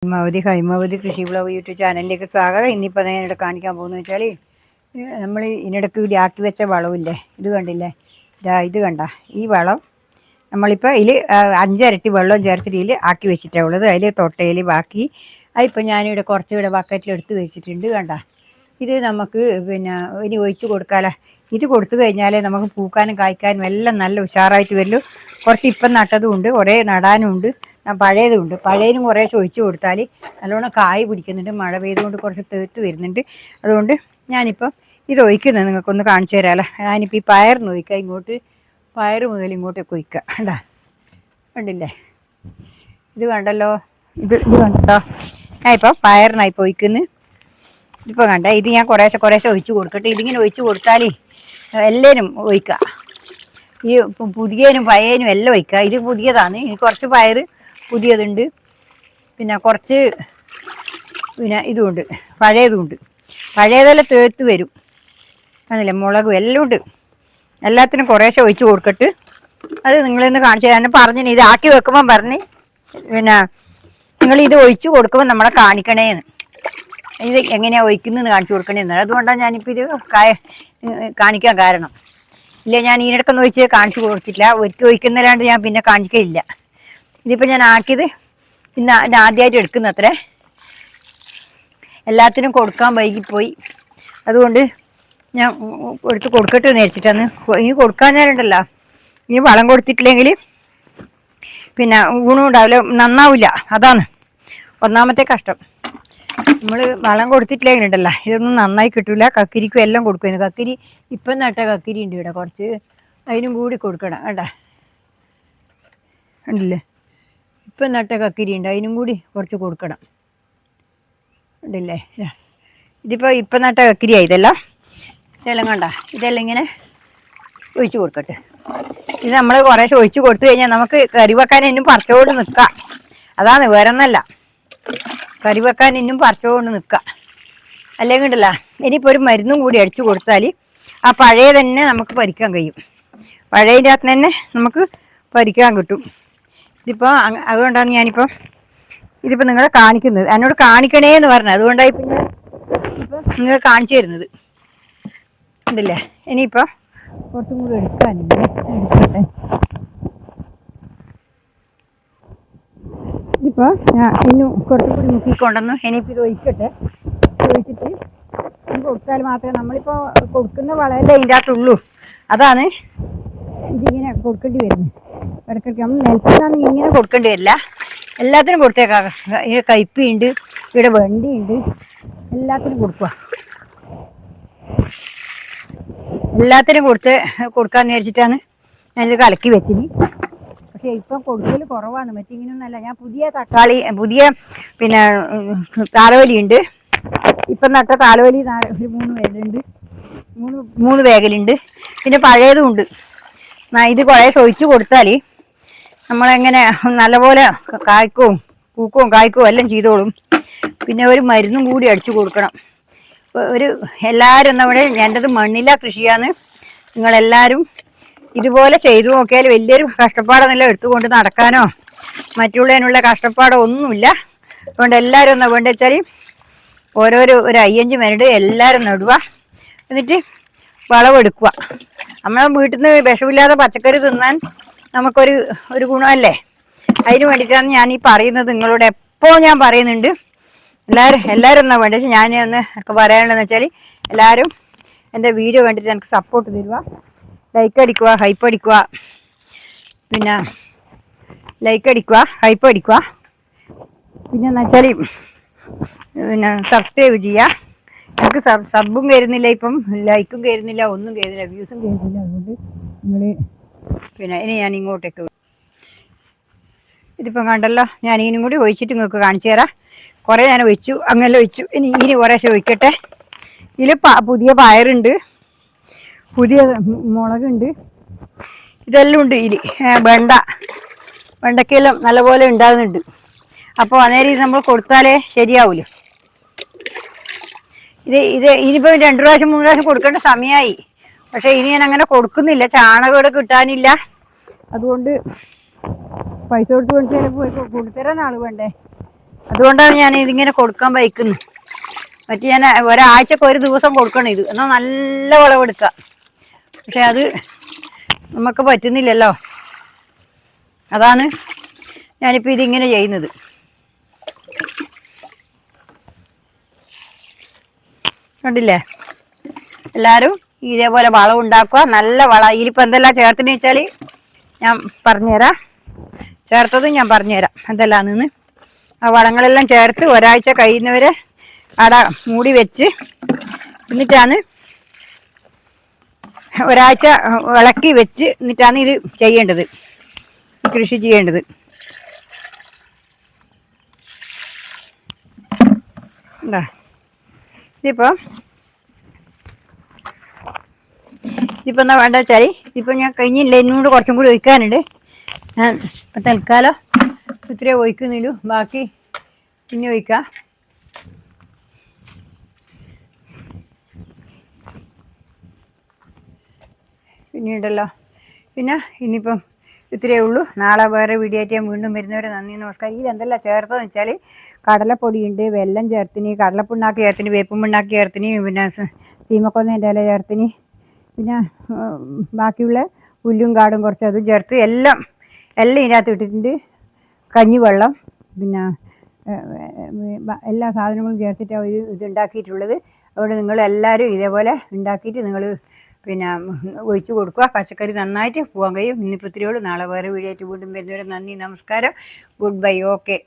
ഹൈമാവതി കൃഷി blog YouTube ചാനലിലേക്ക് സ്വാഗതം. ഇന്നിപ്പോൾ ഞാനിവിടെ കാണിക്കാൻ പോകുന്നത് വെച്ചാൽ നമ്മൾ ഇതിനിടയ്ക്ക് ആക്കി വെച്ച വളമില്ലേ, ഇത് കണ്ടില്ലേ, ഇത് കണ്ട ഈ വളം നമ്മളിപ്പോൾ ഇതിൽ 5 ഇരട്ടി വെള്ളം ചേർത്തിട്ട് ഇതിൽ ആക്കി വെച്ചിട്ടാണ് ഉള്ളത്. അതിൽ തൊട്ടയിൽ ബാക്കി അതിപ്പോൾ ഞാനിവിടെ കുറച്ചിവിടെ ബക്കറ്റിലെടുത്ത് വെച്ചിട്ടുണ്ട്. കണ്ട ഇത് നമുക്ക് ഇനി ഒഴിച്ച് കൊടുക്കാമല്ലോ. ഇത് കൊടുത്തു കഴിഞ്ഞാലേ നമുക്ക് പൂക്കാനും കായ്ക്കാനും എല്ലാം നല്ല ഉഷാറായിട്ട് വരുള്ളൂ. കുറച്ച് ഇപ്പം നട്ടതും ഉണ്ട്, കുറേ നടാനും ഉണ്ട്, പഴയതും ഉണ്ട്. പഴയതിനും കുറേ ഒഴിച്ച് കൊടുത്താൽ നല്ലോണം കായ് പിടിക്കുന്നുണ്ട്. മഴ പെയ്തുകൊണ്ട് കുറച്ച് തേർത്ത് വരുന്നുണ്ട്. അതുകൊണ്ട് ഞാനിപ്പം ഇത് ഒഴിക്കുന്നത് നിങ്ങൾക്കൊന്ന് കാണിച്ചു തരാമല്ലോ. ഞാനിപ്പോൾ ഈ പയറിന് ഒഴിക്കുക, ഇങ്ങോട്ട് പയർ മുതൽ ഇങ്ങോട്ടേക്ക് ഒഴിക്കുക. കണ്ടില്ലേ, ഇത് കണ്ടല്ലോ, ഇത് കണ്ടോ. ഞാനിപ്പോൾ പയറിനായിപ്പോൾ ഒഴിക്കുന്നു. ഇപ്പോൾ കണ്ട ഇത് ഞാൻ കുറേശ്ശെ ഒഴിച്ച് കൊടുക്കട്ടെ. ഇതിങ്ങനെ ഒഴിച്ച് കൊടുത്താൽ എല്ലാവരും ഒഴിക്കുക. ഈ പുതിയനും പഴയനും എല്ലാം ഒഴിക്കുക. ഇത് പുതിയതാണ്, ഇനി കുറച്ച് പയർ പുതിയതുണ്ട്, പിന്നെ കുറച്ച് ഇതുമുണ്ട്, പഴയതുമുണ്ട്. പഴയതെല്ലാം തേർത്ത് വരും. അതല്ലേ, മുളകും എല്ലാം ഉണ്ട്. എല്ലാത്തിനും കുറേശ്ശെ ഒഴിച്ച് കൊടുക്കട്ട്. അത് നിങ്ങളിന്ന് കാണിച്ചു തരാൻ പറഞ്ഞിന്. ഇത് ആക്കി വെക്കുമ്പം പറഞ്ഞ് നിങ്ങളിത് ഒഴിച്ച് കൊടുക്കുമ്പോൾ നമ്മളെ കാണിക്കണേന്ന്, ഇത് എങ്ങനെയാണ് ഒഴിക്കുന്നതെന്ന് കാണിച്ചു കൊടുക്കണേന്ന്. അതുകൊണ്ടാണ് ഞാനിപ്പോൾ ഇത് കാണിക്കാൻ കാരണം. ഇല്ല, ഞാൻ ഇതിനിടയ്ക്കൊന്നും ഒഴിച്ച് കാണിച്ചു കൊടുത്തില്ല. ഒരിക്കൽ ഒഴിക്കുന്നല്ലാണ്ട് ഞാൻ പിന്നെ കാണിക്കയില്ല. ഇതിപ്പോൾ ഞാൻ ആക്കിയത് ഇന്ന് ആദ്യമായിട്ട് എടുക്കുന്ന അത്രേ. എല്ലാത്തിനും കൊടുക്കാൻ വൈകിപ്പോയി. അതുകൊണ്ട് ഞാൻ എടുത്ത് കൊടുക്കട്ടെ എന്ന് വെച്ചിട്ടാണ്. ഇനി കൊടുക്കാൻ ഞാനുണ്ടല്ലോ, ഈ വളം കൊടുത്തിട്ടില്ലെങ്കിൽ പിന്നെ ഊണും ഉണ്ടാവില്ല, നന്നാവില്ല. അതാണ് ഒന്നാമത്തെ കഷ്ടം. നമ്മൾ വളം കൊടുത്തിട്ടില്ലെങ്കിൽ ഉണ്ടല്ലോ, ഇതൊന്നും നന്നായി കിട്ടില്ല. കക്കിരിക്കും എല്ലാം കൊടുക്കുന്നു. കക്കിരി ഇപ്പം നട്ട കക്കിരി ഉണ്ട് ഇവിടെ കുറച്ച്, അതിനും കൂടി കൊടുക്കണം. ഉണ്ടല്ലേ, ഇപ്പം നട്ട കക്കിരി ഉണ്ട്, അതിനും കൂടി കുറച്ച് കൊടുക്കണം. ഉണ്ടല്ലേ, ഇതിപ്പോൾ ഇപ്പം നട്ട കക്കിരിയായി. ഇതെല്ലാം കണ്ട, ഇതെല്ലാം ഇങ്ങനെ ഒഴിച്ച് കൊടുക്കട്ടെ. ഇത് നമ്മൾ കുറേശ്ശെ ഒഴിച്ച് കൊടുത്തു കഴിഞ്ഞാൽ നമുക്ക് കറി വെക്കാൻ ഇന്നും പറിച്ചുകൊണ്ട് നിൽക്കാം. അതാണ്, വേറെ ഒന്നല്ല, കറി വെക്കാൻ ഇന്നും പറിച്ചുകൊണ്ട് നിൽക്കാം. അല്ലെങ്കിൽ ഉണ്ടല്ല, ഇനിയിപ്പോൾ ഒരു മരുന്നും കൂടി അടിച്ചു കൊടുത്താൽ ആ പഴയ തന്നെ നമുക്ക് പരിക്കാൻ കഴിയും. പഴയതിൻ്റെ അകത്ത് തന്നെ നമുക്ക് പരിക്കാൻ കിട്ടും. ഇതിപ്പോൾ അതുകൊണ്ടാണ് ഞാനിപ്പോൾ ഇതിപ്പോൾ നിങ്ങളെ കാണിക്കുന്നത്. എന്നോട് കാണിക്കണേന്ന് പറഞ്ഞത്, അതുകൊണ്ടാണ് ഇപ്പം ഞാൻ ഇപ്പോൾ നിങ്ങൾ കാണിച്ചു തരുന്നത്. ഉണ്ടല്ലേ, ഇനിയിപ്പോൾ കുറച്ചും കൂടി എടുക്കട്ടെ. ഇതിപ്പോൾ ഞാൻ ഇന്നും കുറച്ചും കൂടി മുക്കിക്കൊണ്ടെന്ന് ഇനിയിപ്പോൾ ഇത് ഒഴിക്കട്ടെ. ഒഴിച്ചിട്ട് ഇത് കൊടുത്താൽ മാത്രമേ, നമ്മളിപ്പോൾ കൊടുക്കുന്ന വളമല്ലേ ഇതിൻ്റെ അകത്തുള്ളൂ. അതാണ് ഇതിങ്ങനെ കൊടുക്കേണ്ടി വരുന്നത്. ഇടയ്ക്കിടയ്ക്ക് നമ്മൾ നിലത്തുനിന്നാണെങ്കിൽ ഇങ്ങനെ കൊടുക്കേണ്ടി വരില്ല. എല്ലാത്തിനും കൊടുത്തേക്കാം. ഇവിടെ കയ്പയുണ്ട്, ഇവിടെ വണ്ടിയുണ്ട്, എല്ലാത്തിനും കൊടുക്കുക. എല്ലാത്തിനും കൊടുക്കാമെന്ന് വിചാരിച്ചിട്ടാണ് ഞാനിത് കലക്കി വെച്ചിന്. പക്ഷേ ഇപ്പം കൊടുക്കൽ കുറവാണ്. മറ്റിങ്ങനൊന്നല്ല. ഞാൻ പുതിയ പിന്നെ താലവലി ഉണ്ട്. ഇപ്പം നട്ട താലവലി ഒരു 3 വേഗലുണ്ട്, 3 വേഗലുണ്ട്. പിന്നെ പഴയതും ഉണ്ട്. ഇത് കുറേ ഒഴിച്ച് കൊടുത്താൽ നമ്മളെങ്ങനെ നല്ലപോലെ കായ്ക്കും, പൂക്കവും കായ്ക്കും എല്ലാം ചെയ്തോളും. പിന്നെ ഒരു മരുന്നും കൂടി അടിച്ചു കൊടുക്കണം. എല്ലാവരും നമ്മുടെ എൻ്റെത് മണ്ണില കൃഷിയാണ്. നിങ്ങളെല്ലാവരും ഇതുപോലെ ചെയ്തു നോക്കിയാൽ വലിയൊരു കഷ്ടപ്പാടൊന്നുമില്ല. എടുത്തുകൊണ്ട് നടക്കാനോ മറ്റുള്ളതിനുള്ള കഷ്ടപ്പാടോ ഒന്നുമില്ല. അതുകൊണ്ട് എല്ലാവരും ഒന്ന് വേണ്ട വെച്ചാൽ ഒരു 5 മിനിറ്റ് എല്ലാവരും നടുക. എന്നിട്ട് വളമെടുക്കുക. നമ്മളെ വീട്ടിൽ നിന്ന് വിഷമില്ലാതെ പച്ചക്കറി തിന്നാൻ നമുക്കൊരു ഗുണമല്ലേ. അതിന് വേണ്ടിയിട്ടാണ് ഞാൻ ഈ പറയുന്നത്. നിങ്ങളോട് എപ്പോൾ ഞാൻ പറയുന്നുണ്ട്, എല്ലാവരും എന്നാ വേണ്ടത്. ഞാൻ ഒന്ന് പറയാനുള്ളതെന്ന് വെച്ചാൽ എല്ലാവരും എൻ്റെ വീഡിയോ കണ്ടിട്ട് എനിക്ക് സപ്പോർട്ട് തരുക. ലൈക്ക് അടിക്കുക, ഹൈപ്പ് അടിക്കുക, പിന്നെ ലൈക്ക് അടിക്കുക, ഹൈപ്പ് അടിക്കുക. പിന്നെ എന്ന് വെച്ചാൽ പിന്നെ സബ്സ്ക്രൈബ് ചെയ്യുക. എനിക്ക് സബും കയറുന്നില്ല, ഇപ്പം ലൈക്കും കയറുന്നില്ല, ഒന്നും കയറുന്നില്ല, വ്യൂസും കയറുന്നില്ല. അതുകൊണ്ട് നിങ്ങൾ ഇനി ഞാൻ ഇങ്ങോട്ടേക്ക് ഇതിപ്പം കണ്ടല്ലോ, ഞാൻ ഇതിനും കൂടി ഒഴിച്ചിട്ട് നിങ്ങൾക്ക് കാണിച്ചു തരാം. കുറേ ഞാൻ ഒഴിച്ചു, അങ്ങനെ ഒഴിച്ചു. ഇനി കുറേശ്ശെ ഒഴിക്കട്ടെ. ഇതിൽ പുതിയ പയറുണ്ട്, പുതിയ മുളകുണ്ട്, ഇതെല്ലാം ഉണ്ട്. ഇതിൽ വെണ്ടയ്ക്കെല്ലാം നല്ലപോലെ ഉണ്ടാകുന്നുണ്ട്. അപ്പോൾ അന്നേരം നമ്മൾ കൊടുത്താലേ ശരിയാവൂല്ലോ. ഇനിയിപ്പോൾ 2 പ്രാവശ്യം 3 പ്രാവശ്യം കൊടുക്കേണ്ട സമയമായി. പക്ഷേ ഇനി ഞാൻ അങ്ങനെ കൊടുക്കുന്നില്ല. ചാണകം ഇവിടെ കിട്ടാനില്ല. അതുകൊണ്ട് പൈസ കൊടുത്ത് മേടിച്ചാൽ പോയി കൊടുത്തരാൻ ആൾ വേണ്ടേ. അതുകൊണ്ടാണ് ഞാൻ ഇതിങ്ങനെ കൊടുക്കാൻ വയ്ക്കുന്നത്. മറ്റേ ഞാൻ ഒരാഴ്ചക്ക് ഒരു ദിവസം കൊടുക്കണം ഇത്, എന്നാൽ നല്ല വിളവെടുക്കാം. പക്ഷെ അത് നമുക്ക് പറ്റുന്നില്ലല്ലോ. അതാണ് ഞാനിപ്പോൾ ഇതിങ്ങനെ ചെയ്യുന്നത്. കണ്ടില്ലേ? എല്ലാവരും ഇതേപോലെ വളം ഉണ്ടാക്കുക. നല്ല വളം. ഇതിലിപ്പോൾ എന്തെല്ലാം ചേർത്തെന്ന് വെച്ചാൽ ഞാൻ പറഞ്ഞുതരാം. ചേർത്തതും ഞാൻ പറഞ്ഞുതരാം എന്തെല്ലാമെന്ന്. ആ വളങ്ങളെല്ലാം ചേർത്ത് ഒരാഴ്ച കഴിയുന്നവരെ അവിടെ മൂടി വെച്ച് എന്നിട്ടാണ് ഒരാഴ്ച ഇളക്കി വെച്ച് എന്നിട്ടാണ് ഇത് ചെയ്യേണ്ടത്, കൃഷി ചെയ്യേണ്ടത്. എന്താ ഇതിപ്പോൾ എന്താ വേണ്ട വെച്ചാൽ ഇതിപ്പോൾ ഞാൻ കഴിഞ്ഞില്ല, എന്നോട് കുറച്ചും കൂടി ഒഴിക്കാനുണ്ട്. ഞാൻ ഇപ്പം തൽക്കാലം ഇത്രയും ഒഴിക്കുന്നില്ലു, ബാക്കി പിന്നെ ഒഴിക്കാം. പിന്നീടല്ലോ പിന്നെ ഇനിയിപ്പം ഇത്രയേ ഉള്ളൂ. നാളെ വേറെ വീഡിയോ ആയിട്ട് ഞാൻ വീണ്ടും വരുന്നവരെ നന്ദി, നമസ്കാരം. ഇതിൽ എന്തെല്ലാം ചേർത്തതെന്ന് വെച്ചാൽ കടലപ്പൊടിയുണ്ട്, വെല്ലം ചേർത്തിന്, കടലപ്പിണ്ണാക്ക് ചേർത്തിന്, വേപ്പും പിണ്ണാക്ക് ചേർത്തിന്, പിന്നെ സീമക്കൊന്നേൻ്റെ ഇല ചേർത്തിന്, പിന്നെ ബാക്കിയുള്ള പുല്ലും കാടും കുറച്ച് അതും ചേർത്ത് എല്ലാം ഇതിനകത്ത് ഇട്ടിട്ടുണ്ട്. കഞ്ഞിവെള്ളം, പിന്നെ എല്ലാ സാധനങ്ങളും ചേർത്തിട്ടാണ് ഒരു ഇത് ഉണ്ടാക്കിയിട്ടുള്ളത്. അതുകൊണ്ട് നിങ്ങളെല്ലാവരും ഇതേപോലെ ഉണ്ടാക്കിയിട്ട് നിങ്ങൾ പിന്നെ ഒഴിച്ചു കൊടുക്കുക. പച്ചക്കറി നന്നായിട്ട് പോകാൻ കഴിയും. ഇന്നിപ്പോൾ ഇത്രയേ ഉള്ളൂ. നാളെ വേറെ വീഡിയോ ആയിട്ട് വീണ്ടും വരുന്നവരെ നന്ദി, നമസ്കാരം, ഗുഡ് ബൈ, ഓക്കെ.